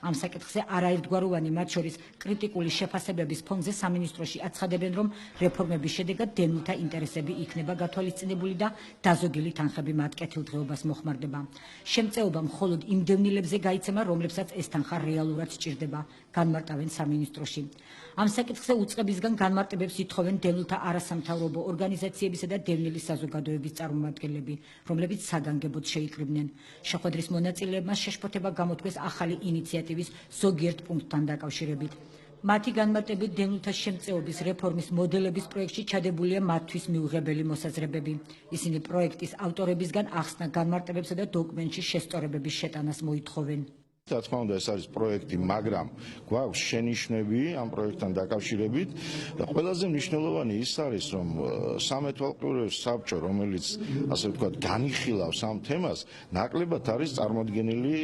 Ამ საკითხზე არაერთგვაროვანი, მათ შორის კრიტიკული შეფასებების ფონზე სამინისტროში აცხადებენ, რომ რეფორმების შედეგად დევნილთა ინტერესები იქნება გათვალისწინებული და დაზოგილი თანხები მათ კეთილდღეობას მოხმარდება. Შემწეობა მხოლოდ იმ დევნილებზე გაიცემა, რომლებსაც ეს თანხა რეალურად სჭირდება, განმარტავენ სამინისტროში. Ამ საკითხზე უწყებისგან განმარტებებს ითხოვენ დევნილთა არასამთავრობო ორგანიზაციებისა და დევნილი საზოგადოების წარმომადგენლები, რომლებიც საგანგებოდ შეიკრიბნენ. შეხვედრის მონაწილეებმა შეშფოთება გამოთქვეს ახალი ინიციატივის ზოგიერთ პუნქტთან დაკავშირებით. მათი განმარტებით დევნილთა შემწეობის რეფორმის მოდელების პროექტში ჩადებულია მათთვის მიუღებელი მოსაზრებები. ისინი პროექტის ავტორებისგან ახსნა განმარტებებსა და დოკუმენტში შესწორებების შეტანას მოითხოვენ. Რა თქმა უნდა, ეს არის პროექტი, მაგრამ გვაქვს შენიშვნები ამ პროექტთან დაკავშირებით და ყველაზე მნიშვნელოვანი ის არის, რომ სამეთვალყურეო საბჭო, რომელიც ასე ვთქვათ, განიხილავს ამ თემას, ნაკლებად არის წარმოდგენილი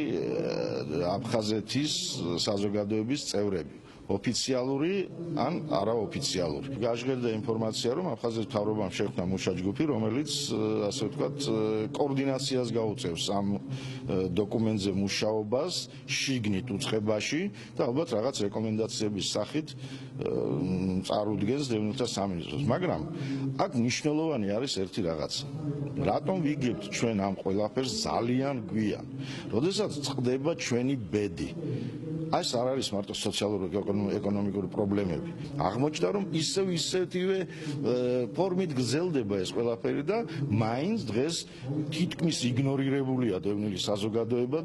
აფხაზეთის საზოგადოების წევრები. ოფიციალური ან არაოფიციალური. გაჟღერდა ინფორმაცია, რომ აფხაზეთის მთავრობამ შექმნა მუშაჯგუფი, რომელიც ასე ვთქვათ, კოორდინაციას გაუწევს ამ დოკუმენტზე მუშაობას შიგნით უწყებაში და ალბათ რაღაც რეკომენდაციების სახით წარუდგენს დევნილთა სამინისტროს. მაგრამ აქ მნიშვნელოვანი არის ერთი რაღაცა. რატომ ვიგებთ ჩვენ ამ ყველაფერს ძალიან გვიან? როდესაც წყდება ჩვენი ბედი. ეს არ არის მარტო სოციალური ეკონომიკური პრობლემები. აღმოჩნდა, რომ ისეთივე ფორმით გრძელდება ეს ყველაფერი და მაინც დღეს თითქმის იგნორირებულია დევნილი საზოგადოება.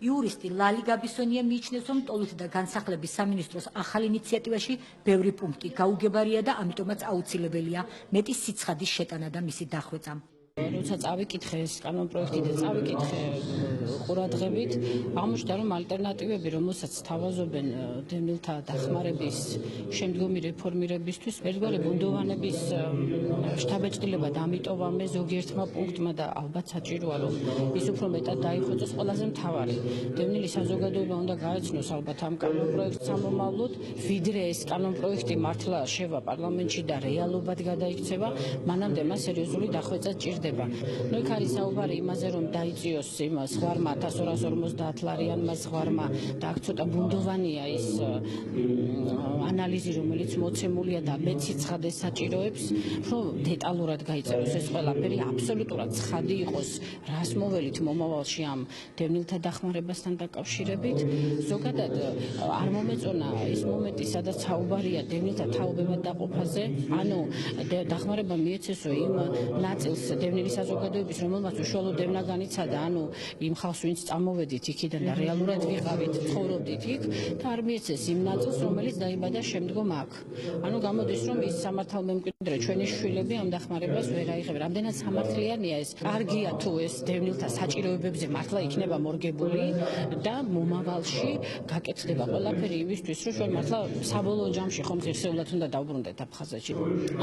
იურისტი ლალი გაბისონია მიიჩნევს, რომ ტოლით და განსახლების სამინისტროს ახალ ინიციატივაში ბევრი პუნქტი გაუგებარია და ამიტომაც აუცილებელია მეტი სიცხადის შეტანა და მისი დახვეწა. როცა წავიკითხე ეს კანონპროექტი და წავიკითხე ყურადღებით, აღმოჩნდა, რომ ალტერნატივები, რომელსაც თავაზობენ დევნილთა დახმარების შემდგომი რეფორმირებისთვის, ერთგვარი ბუნდოვანების შთაბეჭდილება დამიტოვამე ზოგიერთმა პუნქტმა და ალბათ საჭიროა, რომ ის უფრო მეტად დაიხვეწოს. ყველაზე მთავარი, დევნილი საზოგადოება უნდა გაეცნოს ალბათ ამ კანონპროექტს სამომავლოდ, ვიდრე ეს კანონპროექტი მართლა შევა პარლამენტში და რეალობად გადაიქცევა, მანამდე მას სერიოზული დახვეწა სჭირდება. ნუ იქ არის საუბარი იმაზე, რომ დაიწიოს იმ ზღვარმა 1250 ლარიანმა ზღვარმა და აქ ცოტა ბუნდოვანია ის ანალიზი, რომელიც მოცემულია და მეც ცხადეს საჭიროებს, რომ დეტალურად გაიწეროს ეს ყველაფერი, აბსოლუტურად ცხადი იყოს, რას მოველით მომავალში ამ დევნილთა დახმარებასთან დაკავშირებით. ზოგადად არ მომეწონა ის მომენტი, სადაც საუბარია დევნილთა თაობებად დაყოფაზე, ანუ დახმარება მიეცესო იმ ნაწილს დევნილი საზოგადოების, რომელმაც უშუალო დევნა განიცადა, ანუ იმ ხალხს, ვინც წამოვედით იქიდან და რეალურად ვიღავით, ცხოვრობდით იქ და არ მიეცეს იმ ნაწილს, რომელიც დაიბადა შემდგომ აქ. ანუ გამოდის, რომ ის სამართალმემკვიდრე ჩვენი შვილები ამ დახმარებას ვერ აიღებენ. რამდენად სამართლიანია ეს? კარგია თუ ეს დევნილთა საჭიროებებზე მართლა იქნება მორგებული და მომავალში გაკეთდება ყველაფერი იმისთვის, რომ ჩვენ მართლა საბოლოო ჯამში ხომ ღირსეულად უნდა დავბრუნდეთ აფხაზეთში.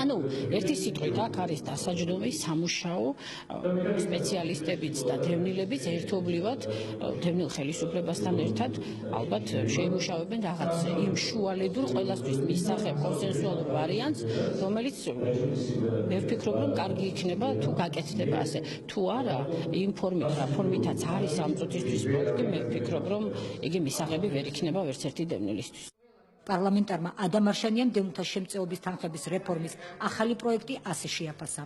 ანუ ერთი სიტყვით აქ არის დასაჯდომი სამუშაო სპეციალისტებიც და დევნილებიც ერთობლივად დევნილ ხელისუფლებასთან ერთად ალბათ შეიმუშავებენ რაღაც იმ შუალედურ ყველასთვის მისაღებ კონსენსუალურ ვარიანტს, რომელიც მე ვფიქრობ, რომ კარგი იქნება თუ გაკეთდება ასე. თუ არა, იმ ფორმით, რა ფორმითაც არის ამ წუთისთვის პროექტი, მე ვფიქრობ, რომ იგი მისაღები ვერ იქნება ვერც ერთი დევნილისთვის. პარლამენტარმა ადამ არშანიამ დევნილთა შემწეობის თანხების რეფორმის ახალი პროექტი ასე შეაფასა.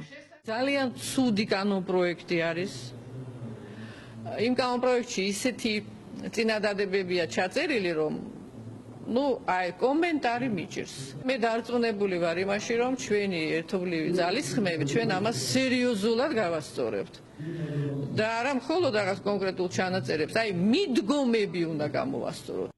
ძალიან ცუდი კანონპროექტი არის. იმ კანონპროექტში ისეთი წინადადებებია ჩაწერილი, რომ აი კომენტარი მიჭირს. მე დარწმუნებული ვარ იმაში, რომ ჩვენი ერთობლივი ძალისხმევი ჩვენ ამას სერიოზულად გავასწორებთ. და არა მხოლოდ რაღაც კონკრეტულ ჩანაწერებს, აი მიდგომები უნდა გამოვასწოროთ.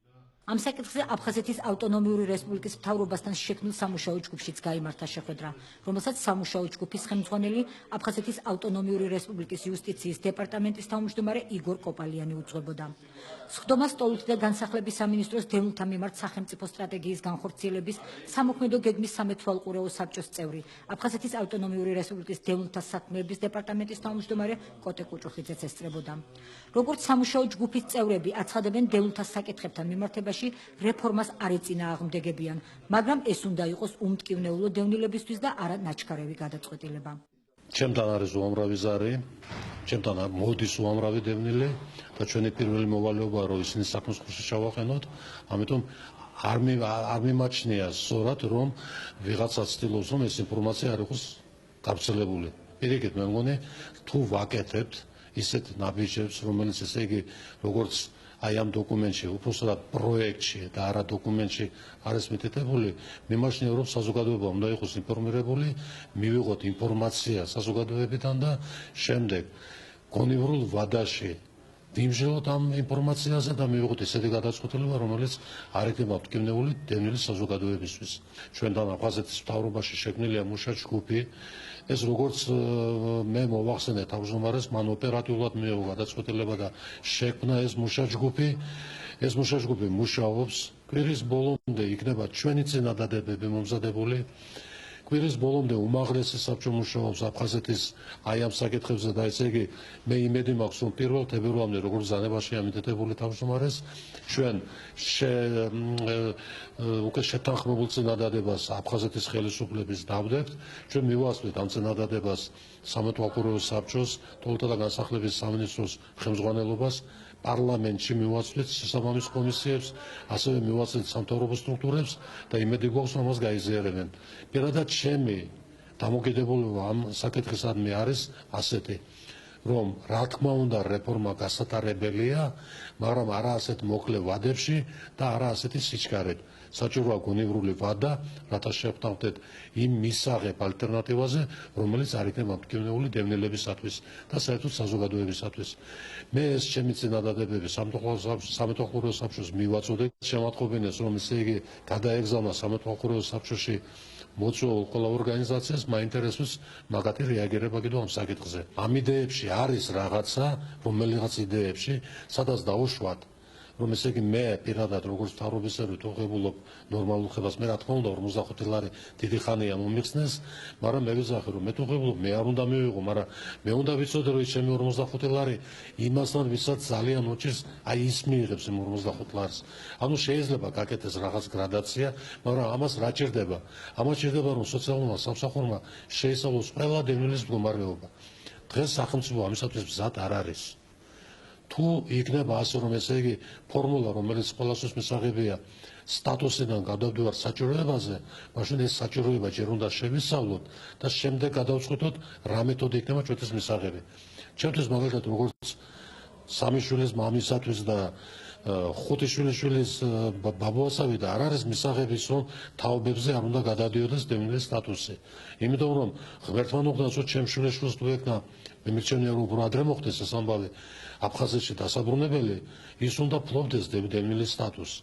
ამ საკითხზე აფხაზეთის ავტონომიური რესპუბლიკის მთავრობასთან შექმნილ სამუშაო ჯგუფშიც გაიმართა შეხვედრა, რომელსაც სამუშაო ჯგუფის ხელმძღვანელი აფხაზეთის ავტონომიური რესპუბლიკის იუსტიციის დეპარტამენტის თავმჯდომარე იგორ კოპალიანი უძღვებოდა. სხდომას ტოლით და განსახლების სამინისტროს დევნილთა მიმართ სახელმწიფო სტრატეგიის განხორციელების სამოქმედო გეგმის სამეთვალყურეო საბჭოს წევრი, აფხაზეთის ავტონომიური რესპუბლიკის დევნილთა საქმეების დეპარტამენტის თავმჯდომარე კოტე კუჭუხიძეც ესწრებოდა. როგორც სამუშაო ჯგუფის წევრები აცხადებენ დევნილთა საკითხებთან მიმართებაში რეფორმას არ ეწინააღმდეგებიან, მაგრამ ეს უნდა იყოს უმტკივნეულო დევნილებისთვის და არა ნაჩქარევი გადაწყვეტილება. ჩემთან არის უამრავი ზარი, ჩემთან მოდის უამრავი დევნილი და ჩვენი პირველი მოვალეობაა რომ ისინი საქმის კურსში ჩავაყენოთ, ამიტომ არ მიმაჩნია სწორად რომ ვიღაცა ცდილობს რომ ეს ინფორმაცია არ იყოს გავრცელებული. პირიქით მე მგონი თუ ვაკეთებთ ისეთ ნაბიჯებს, რომელიც ესე იგი როგორც აი ამ დოკუმენტში, უბრალოდ პროექტში და არა დოკუმენტში არის მითითებული, მიმაჩნია რომ საზოგადოება უნდა იყოს ინფორმირებული, მივიღოთ ინფორმაცია საზოგადოებიდან და შემდეგ გონივრულ ვადაში ვიმჟელოთ ამ ინფორმაციაზე და მივიღოთ ესეთი გადაწყვეტილება, რომელიც არ იქნება მტკივნეული დევნილი საზოგადოებისთვის. ჩვენთან აფხაზეთის მთავრობაში შექმნილია მუშა ჯგუფი, ეს როგორც მე მოვახსენე თავმჯდომარეს, მან ოპერატიულად მიიღო გადაწყვეტილება და შექმნა ეს მუშა ჯგუფი. ეს მუშა ჯგუფი მუშაობს, კვირის ბოლომდე იქნება ჩვენი წინადადებები მომზადებული. კვირის ბოლომდე უმაღლესი საბჭო მუშაობს აფხაზეთის აი ამ საკითხებზე და ესე იგი მე იმედი მაქვს რომ 1 თებერვალამდე როგორც ბრძანებაშია მითითებული თავმჯდომარეს ჩვენ უკვე შეთანხმებულ წინადადებას აფხაზეთის ხელისუფლების დავდებთ ჩვენ მივასწრებთ ამ წინადადებას სამეთვალყურეო საბჭოს ტოლთა და განსახლების სამინისტროს ხელმძღვანელობას პარლამენტში მივაწვდით შესაბამის კომისიებს, ასევე მივაწვდით სამთავრობო სტრუქტურებს და იმედი გვაქვს რომ ამას გაიზიარებენ. პირადად ჩემი დამოკიდებულება ამ საკითხისადმი არის ასეთი, რომ რა თქმა უნდა რეფორმა გასატარებელია, მაგრამ არა ასეთ მოკლე ვადებში და არა ასეთი სიჩქარით. საჭიროა გონივრული ვადა, რათა შევხვდეთ იმ მისაღებ ალტერნატივაზე, რომელიც არ იქნება მტკივნეული დევნილებისათვის და საერთოდ საზოგადოებისათვის. მე ეს ჩემი წინადადებები სამეთვალყურეო საბჭოს მივაწვდე, შემატყობინეს, რომ ესე იგი გადაეგზავნა სამეთვალყურეო საბჭოში მოწვეულ ყველა ორგანიზაციას მაინტერესებს მაგათი რეაგირება კიდევ ამ საკითხზე. ამ იდეებში არის რაღაცა, რომელიღაც იდეებში, სადაც დავუშვათ რომ ესე იგი მე პირადად როგორც მთავრობისერვი თუღებულობ ნორმალურ ხებას, მე რა თქმა უნდა 45 ლარი დიდი ხანია მომიხსნეს, მაგრამ მე ვიზახე რომ მე თუღებულობ, მე არ უნდა მივიღო, მაგრამ მე უნდა ვიცოდე რომ ჩემი 45 ლარი იმასთან ვისაც ძალიან უჭირს, აი ის მიიღებს იმ 45 ლარს. ანუ შეიძლება გაკეთდეს რაღაც გრადაცია, მაგრამ ამას რა ჭირდება? ამას ჭირდება რომ სოციალურმა სამსახურმა შეისწავლოს ყველა დევნილის მდგომარეობა. დღეს სახელმწიფო ამისათვის მზად არ არის. თუ იქნება ასე რომ ესე იგი ფორმულა რომელიც ყველასთვის მისაღებია სტატუსიდან გადავდივარ საჭიროებაზე, მაშინ ეს საჭიროება ჯერ უნდა შევისწავლოთ და შემდეგ გადავწყვიტოთ რა მეთოდი იქნება ჩვენთვის მისაღები. ჩემთვის მაგალითად როგორც სამი შვილის მამისათვის და 5 შვილიშვილის ბაბუასავი და არ არის მისაღების რომ თაობებზე არ უნდა გადადიოდეს დევნილის სტატუსი. იმიტომ რომ ღმერთმა უხდას რომ ჩემ შვილიშვილს თუ ეკნა მე მირჩენია რომ უფრო ადრე მოხდეს ეს ამბავი აფხაზეთში დასაბრუნებელი, ის უნდა ფლობდეს დევნილის სტატუსს.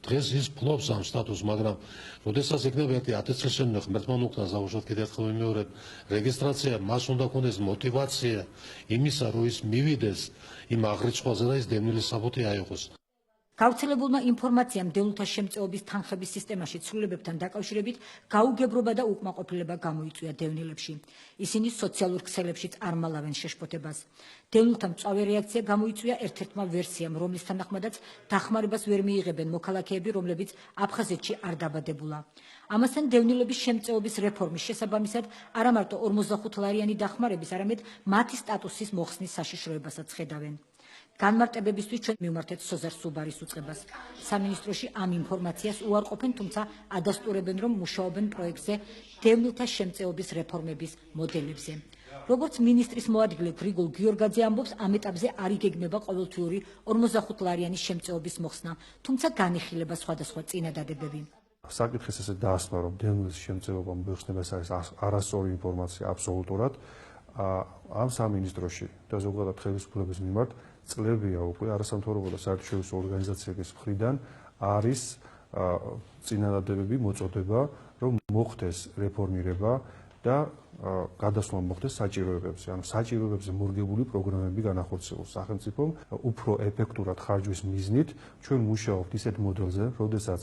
დღეს ის ფლობს ამ სტატუსს, მაგრამ როდესაც იქნება ერთი 10 წლის შემდეგ ღმერთმა უხდას დავუშვათ კიდევ ერთხელ ვიმეორებ, რეგისტრაცია მას უნდა ქონდეს мотивация იმისა, რომ ის მივიდეს იმ აღრიცხვაზე და ის დევნილის საბუთი აიღოს. გავრცელებულმა ინფორმაციამ დევნილთა შემწეობის თანხების სისტემაში ცვლილებებთან დაკავშირებით გაუგებრობა და უკმაყოფილება გამოიწვია დევნილებში. ისინი სოციალურ ქსელებშიც არ მალავენ შეშფოთებას. დევნილთა მწვავე რეაქცია გამოიწვია ერთ-ერთმა ვერსიამ, რომლის თანახმადაც დახმარებას ვერ მიიღებენ მოქალაქეები, რომლებიც აფხაზეთში არ დაბადებულა. ამასთან დევნილების შემწეობის რეფორმის შესაბამისად არა მარტო 45 ლარიანი დახმარების, არამედ მათი სტატუსის მოხსნის საშიშროებასაც ხედავენ. განმარტებებისთვის ჩვენ მივმართეთ სოზარ სუბარის უწყებას. სამინისტროში ამ ინფორმაციას უარყოფენ, თუმცა ადასტურებენ, რომ მუშაობენ პროექტზე დევნილთა შემწეობის რეფორმების მოდელებზე. როგორც მინისტრის მოადგილე გრიგოლ გიორგაძე ამბობს, ამ ეტაპზე არ იგეგმება ყოველთვიური 45 ლარიანის შემწეობის მოხსნა, თუმცა განიხილება სხვადასხვა წინადადებები. საკითხის ესე დაასმა, რომ დევნილის შემწეობა მოიხსნება, ეს არის არასწორი ინფორმაცია აბსოლუტურად. ამ სამინისტროში და ზოგადად ხელისუფლების მიმართ წლებია უკვე არასამთავრობო და საერთაშორისო ორგანიზაციების მხრიდან არის წინადადებები მოწოდება, რომ მოხდეს რეფორმირება და გადასვლა მოხდეს საჭიროებებზე. ანუ საჭიროებებზე მორგებული პროგრამები განახორციელოს სახელმწიფომ უფრო ეფექტურად ხარჯვის მიზნით. ჩვენ მუშაობთ ისეთ მოდელზე, როდესაც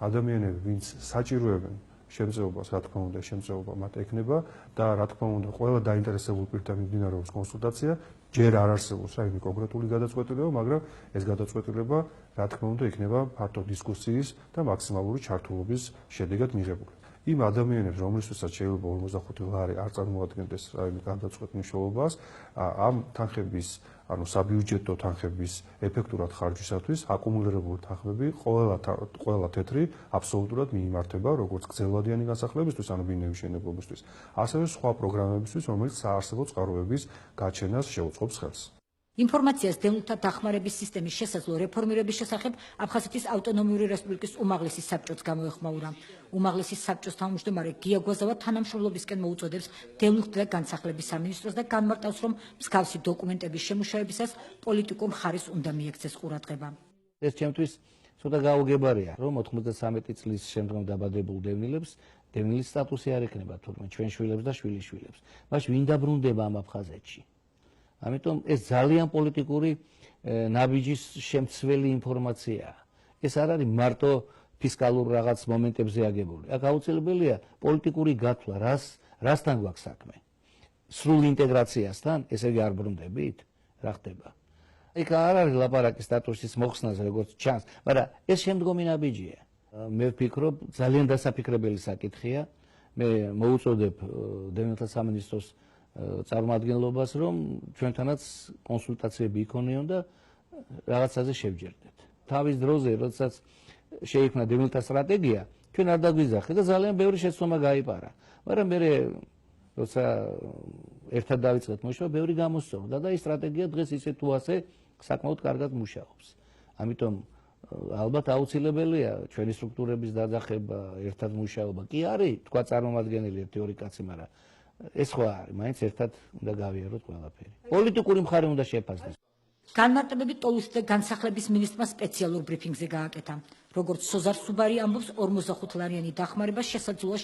ადამიანები, ვინც საჭიროებენ შემწეობას, რა თქმა უნდა, შემწეობა მათ ექნება და რა თქმა უნდა, ყველა დაინტერესებულ პირთან მიმდინარეობს კონსულტაცია. ჯერ არ არსებობს რაიმე კონკრეტული გადაწყვეტილება, მაგრამ ეს გადაწყვეტილება, რა თქმა უნდა, იქნება ფართო დისკუსიის და მაქსიმალური ჩართულობის შედეგად მიღებული. იმ ადამიანებს, რომლისთვისაც შეიძლება 45 ლარი არ წარმოადგენდეს რაიმე გადაწყვეტ მნიშვნელობას, ამ თანხების, ანუ საბიუჯეტო თანხების ეფექტურად ხარჯვისათვის აკუმულირებული თანხები ყველა თეთრი აბსოლუტურად მიიმართება როგორც გრძელვადიანი განსახლებისთვის, ანუ ბინების მშენებლობისთვის, ასევე სხვა პროგრამებისთვის, რომელიც საარსებო წყაროების გაჩენას შეუწყობს ხელს. ინფორმაციას დევნილთა დახმარების სისტემის შესაძლო რეფორმირების შესახებ აფხაზეთის ავტონომიური რესპუბლიკის უმაღლესი საბჭოც გამოეხმაურა. უმაღლესი საბჭოს თავმჯდომარე გია გვაზავა თანამშრომლობისკენ მოუწოდებს დევნილთა განსახლების სამინისტროს და განმარტავს, რომ მსგავსი დოკუმენტების შემუშავებისას პოლიტიკურ მხარეს უნდა მიექცეს ყურადღება. ეს ჩემთვის ცოტა გაუგებარია, რომ 93 წლის შემდგომ დაბადებულ დევნილის სტატუსი არ ექნება თურმე ჩვენ შვილებს და შვილიშვილებს. მაშინ ვინ დაბრუნდება ამ აფხაზეთში? ამიტომ ეს ძალიან პოლიტიკური ნაბიჯის შემცველი ინფორმაციაა. ეს არ არის მარტო ფისკალურ რაღაც მომენტებზე აგებული. აქ აუცილებელია პოლიტიკური გათვლა, რასთან გვაქვს საქმე. სრულ ინტეგრაციასთან, ესე იგი არ ბრუნდებით, რა ხდება? იქ არ არის ლაპარაკი სტატუსის მოხსნაზე, როგორც ჩანს, მაგრამ ეს შემდგომი ნაბიჯია. მე ვფიქრობ, ძალიან დასაფიქრებელი საკითხია. მე მოუწოდებ დევნილთა სამინისტროს წარმომადგენლობას, რომ ჩვენთანაც კონსულტაციები იქონიონ და რაღაცაზე შევჯერდეთ. თავის დროზე, როდესაც შეიქმნა დევნილთა სტრატეგია, ჩვენ არ დაგვიძახეთ და ძალიან ბევრი შეცდომა გაიპარა. მაგრამ მე როცა ერთად დავიწყეთ მუშაობა, ბევრი გამოსწორდა და ეს სტრატეგია დღეს ისე თუ ასე საკმაოდ კარგად მუშაობს. ამიტომ ალბათ აუცილებელია ჩვენი სტრუქტურების დაძახება, ერთად მუშაობა. კი არის, თქვა წარმომადგენელი თეორიული კაცი, მაგრამ ეს ხო არის, მაინც ერთად უნდა გავიაროთ ყველაფერი. პოლიტიკური მხარე უნდა შეფასდეს. განმარტებები ტოლუსთა განსახლების მინისტრმა სპეციალურ ბრიფინგზე გააკეთა. როგორც სოზარ სუბარი ამბობს, 45 ლარიანი დახმარება შესაძლოა